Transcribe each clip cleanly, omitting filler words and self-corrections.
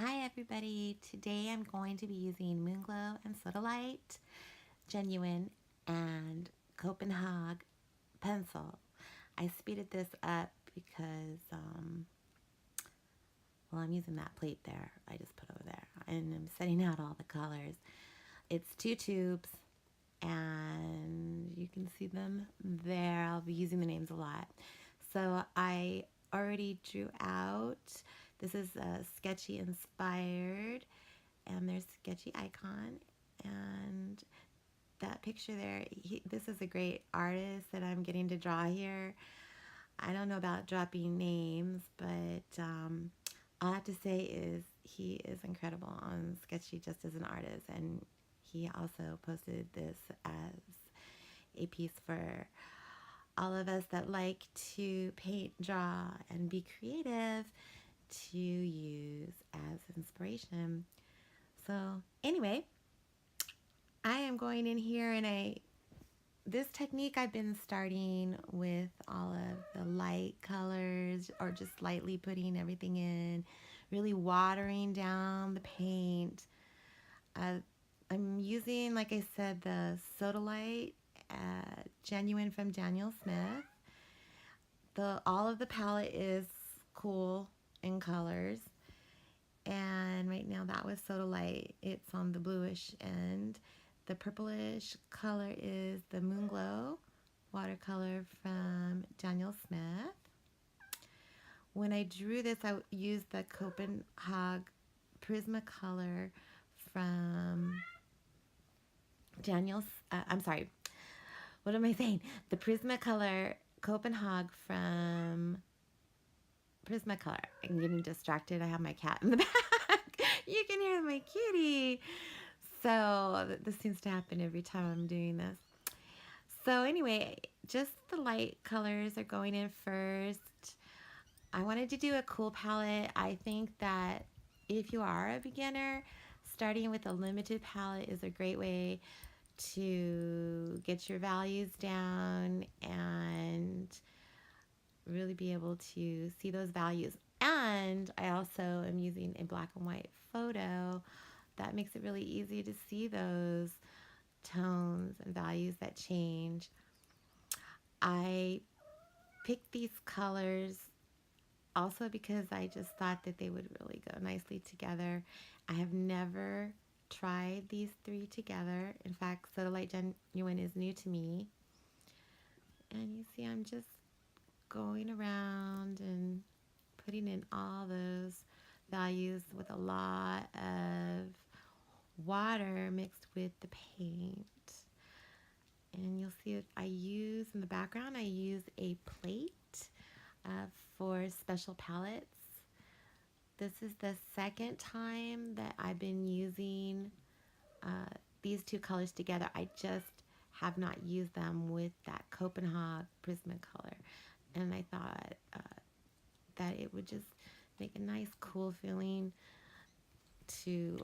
Hi everybody, today I'm going to be using Moonglow and Sodalite, Genuine, and Copenhague pencil. I speeded this up because, well, I'm using that plate there, I just put over there, and I'm setting out all the colors. It's 2 tubes, and you can see them there. I'll be using the names a lot. So I already drew out. This is Sktchy inspired, and there's Sktchy icon, and that picture there, this is a great artist that I'm getting to draw here. I don't know about dropping names, but all I have to say is he is incredible on Sktchy just as an artist, and he also posted this as a piece for all of us that like to paint, draw, and be creative to use as inspiration. So anyway, I am going in here, and this technique I've been starting with all of the light colors, or just lightly putting everything in, really watering down the paint. I'm using, like I said, the Sodalite Genuine from Daniel Smith. All of the palette is cool in colors, and right now that was Sodalite. It's on the bluish end. The purplish color is the Moonglow watercolor from Daniel Smith. When I drew this, I used the Copenhague Prismacolor from I'm sorry, what am I saying? The Prismacolor Copenhague from Prismacolor. I'm getting distracted. I have my cat in the back. You can hear my kitty. So this seems to happen every time I'm doing this. So anyway, just the light colors are going in first. I wanted to do a cool palette. I think that if you are a beginner, starting with a limited palette is a great way to get your values down and really be able to see those values. And I also am using a black and white photo that makes it really easy to see those tones and values that change. I picked these colors also because I just thought that they would really go nicely together. I have never tried these three together. In fact, Sodalite Genuine is new to me. And you see I'm just going around and putting in all those values with a lot of water mixed with the paint. And you'll see that I use, in the background, I use a plate for special palettes. This is the second time that I've been using these two colors together. I just have not used them with that Copenhague Prismacolor. And I thought that it would just make a nice cool feeling to,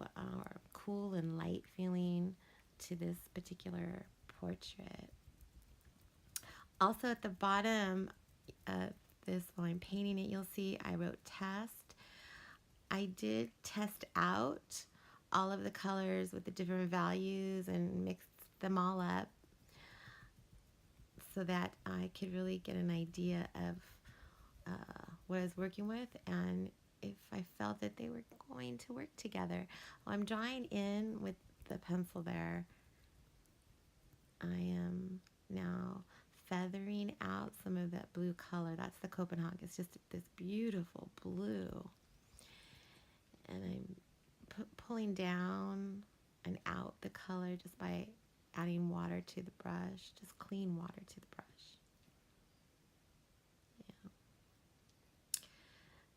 cool and light feeling to this particular portrait. Also at the bottom of this, while I'm painting it, you'll see I wrote test. I did test out all of the colors with the different values and mixed them all up so that I could really get an idea of what I was working with and if I felt that they were going to work together. While I'm drawing in with the pencil there, I am now feathering out some of that blue color. That's the Copenhague. It's just this beautiful blue. And I'm pulling down and out the color just by adding water to the brush, just clean water to the brush. Yeah.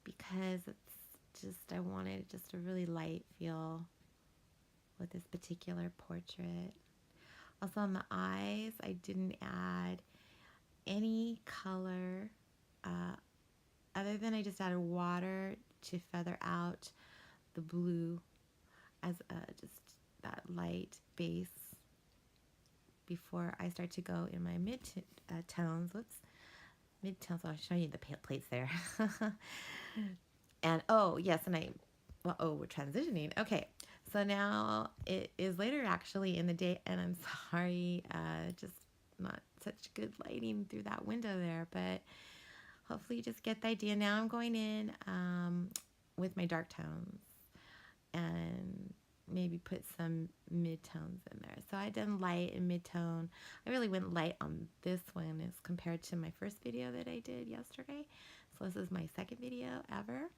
Because it's just, I wanted just a really light feel with this particular portrait. Also on the eyes, I didn't add any color other than I just added water to feather out the blue as just that light base before I start to go in my mid-tones. Mid-tones. I'll show you the plates there. And oh yes, and I well, oh, we're transitioning. Okay, so now it is later actually in the day, and I'm sorry, just not such good lighting through that window there, but hopefully you just get the idea. Now I'm going in with my dark tones and maybe put some mid-tones in there. So I done light and mid-tone. I really went light on this one as compared to my first video that I did yesterday. So this is my second video ever.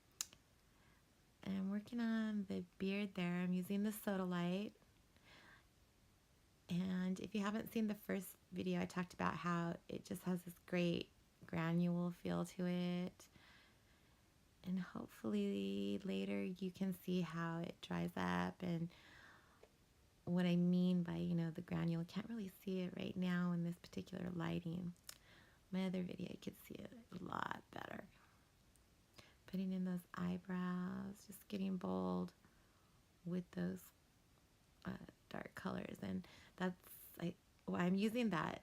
And I'm working on the beard there. I'm using the Sodalite. And if you haven't seen the first video, I talked about how it just has this great granule feel to it. And hopefully later you can see how it dries up and what I mean by, you know, the granule. Can't really see it right now in this particular lighting. My other video, you could see it a lot better. Putting in those eyebrows, just getting bold with those dark colors. And that's why I'm using that.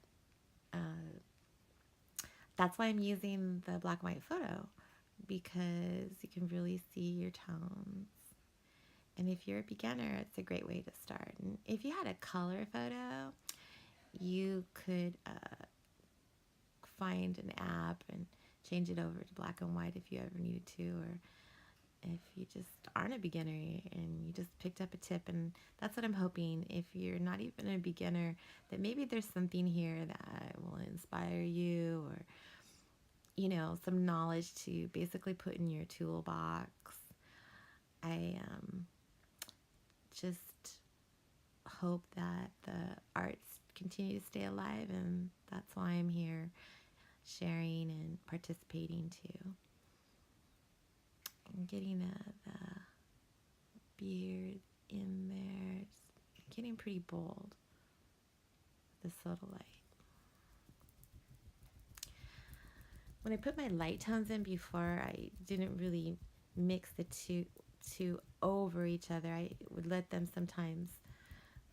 That's why I'm using the black and white photo, because you can really see your tones. And if you're a beginner, it's a great way to start. And if you had a color photo, you could find an app and change it over to black and white if you ever needed to, or if you just aren't a beginner and you just picked up a tip. And that's what I'm hoping. If you're not even a beginner, that maybe there's something here that will inspire you, or, you know, some knowledge to basically put in your toolbox. I just hope that the arts continue to stay alive, and that's why I'm here sharing and participating too. I'm getting the beard in there. It's getting pretty bold with the Sodalite. When I put my light tones in before, I didn't really mix the two over each other. I would let them sometimes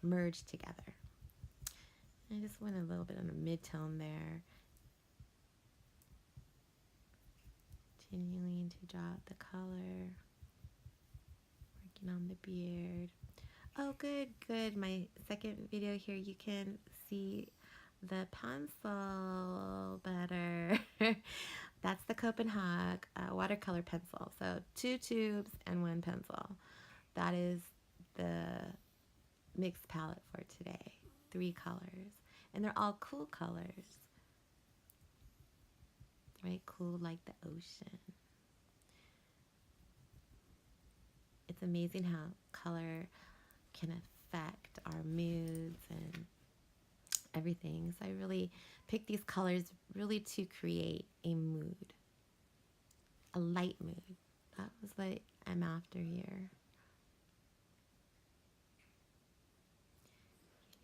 merge together. I just went a little bit on a mid-tone there. Continuing to draw out the color. Working on the beard. Oh, good, good. My second video here, you can see the pencil better. That's the Copenhague watercolor pencil. So 2 tubes and 1 pencil. That is the mixed palette for today. 3 colors. And they're all cool colors. Right? Cool like the ocean. It's amazing how color can affect our moods and everything. So I really picked these colors really to create a mood, a light mood. That was what I'm after here.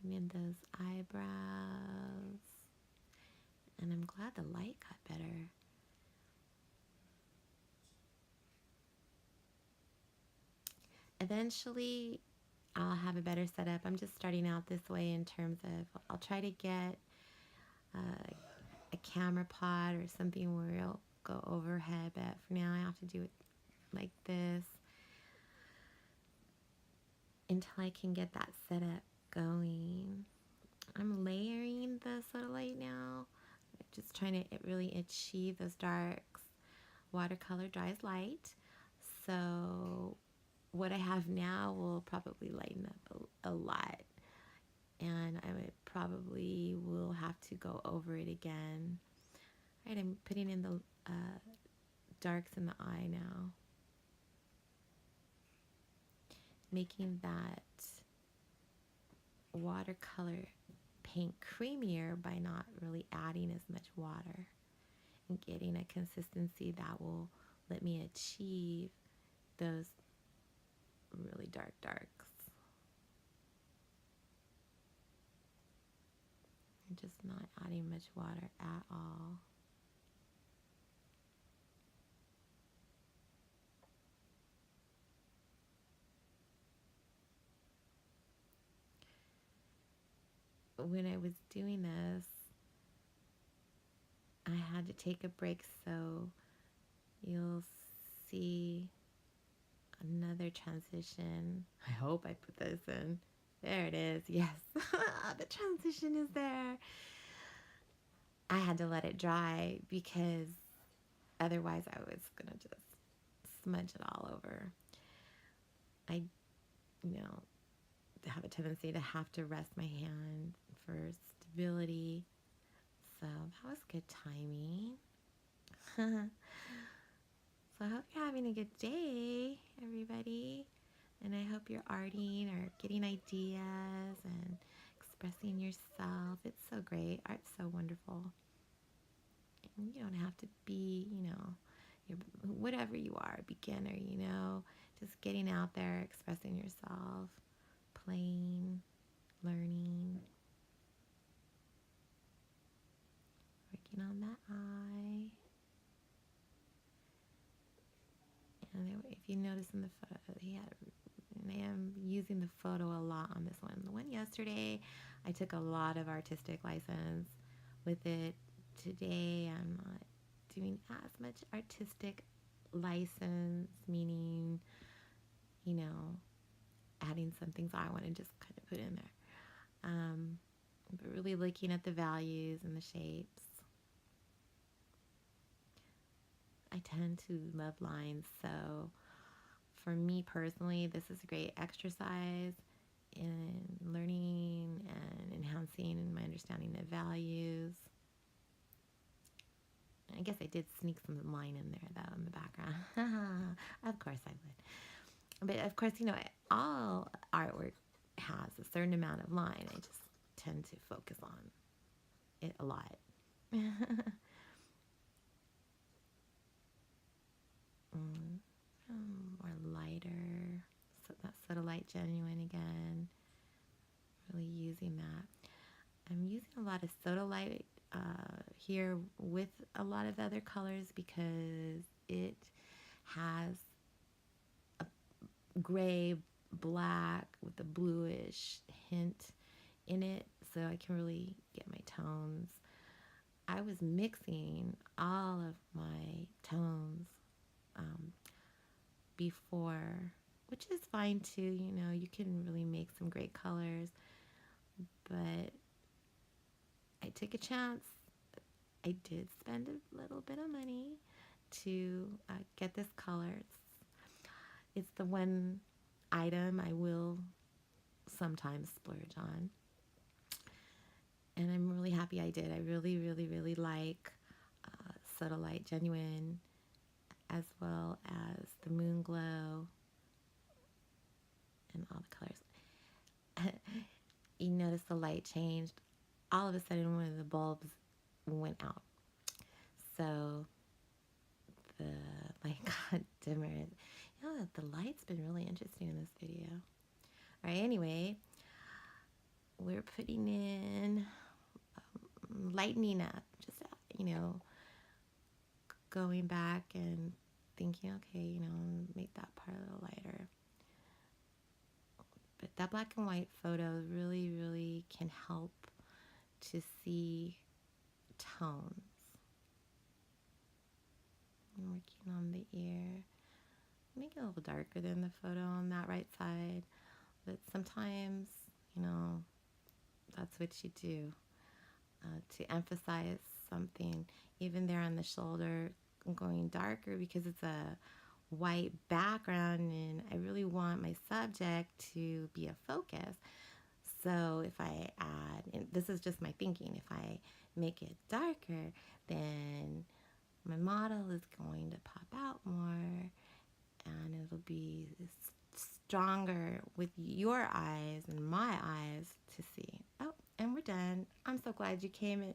Getting in those eyebrows. And I'm glad the light got better. Eventually, I'll have a better setup. I'm just starting out this way in terms of, I'll try to get a camera pod or something where it'll go overhead, but for now I have to do it like this until I can get that setup going. I'm layering the Sodalite now, just trying to really achieve those darks. Watercolor dries light, so what I have now will probably lighten up a lot, and I would probably will have to go over it again. All right, I'm putting in the darks in the eye now, making that watercolor paint creamier by not really adding as much water, and getting a consistency that will let me achieve those really dark darks. I'm just not adding much water at all. When I was doing this, I had to take a break, so you'll see another transition. I hope I put this in. There it is. Yes. The transition is there. I had to let it dry because otherwise I was going to just smudge it all over. I, have a tendency to have to rest my hand for stability. So that was good timing. So I hope you're having a good day, everybody. And I hope you're arting or getting ideas and expressing yourself. It's so great. Art's so wonderful. And you don't have to be, you're, whatever you are, beginner, just getting out there, expressing yourself, playing, learning, working on that eye. And if you notice in the photo, and I am using the photo a lot on this one. The one yesterday, I took a lot of artistic license with it. Today, I'm not doing as much artistic license, meaning, adding some things I want to just kind of put in there. But really looking at the values and the shapes. I tend to love lines, so for me personally, this is a great exercise in learning and enhancing my understanding of values. I guess I did sneak some line in there, though, in the background. Of course I would. But, of course, all artwork has a certain amount of line. I just tend to focus on it a lot. More lighter. So that Sodalite Genuine again. Really using that. I'm using a lot of Sodalite here with a lot of other colors because it has a gray, black with a bluish hint in it, so I can really get my tones. I was mixing all of my tones before, which is fine too. You can really make some great colors, but I took a chance. I did spend a little bit of money to get this color. It's the one item I will sometimes splurge on. And I'm really happy I did. I really, really, really like Sodalite Genuine as well as the Moonglow and all the colors. You notice the light changed. All of a sudden, one of the bulbs went out. So the light got dimmer. The light's been really interesting in this video. All right, anyway, we're putting in lightening up, just going back and thinking, okay, make that part a little lighter. But that black and white photo really, really can help to see tones. I'm working on the ear. Make it a little darker than the photo on that right side, but sometimes, that's what you do to emphasize something. Even there on the shoulder, I'm going darker because it's a white background and I really want my subject to be a focus. So if I add, and this is just my thinking, if I make it darker, then my model is going to pop out more and it'll be stronger with your eyes and my eyes to see. Oh, and we're done. I'm so glad you came in.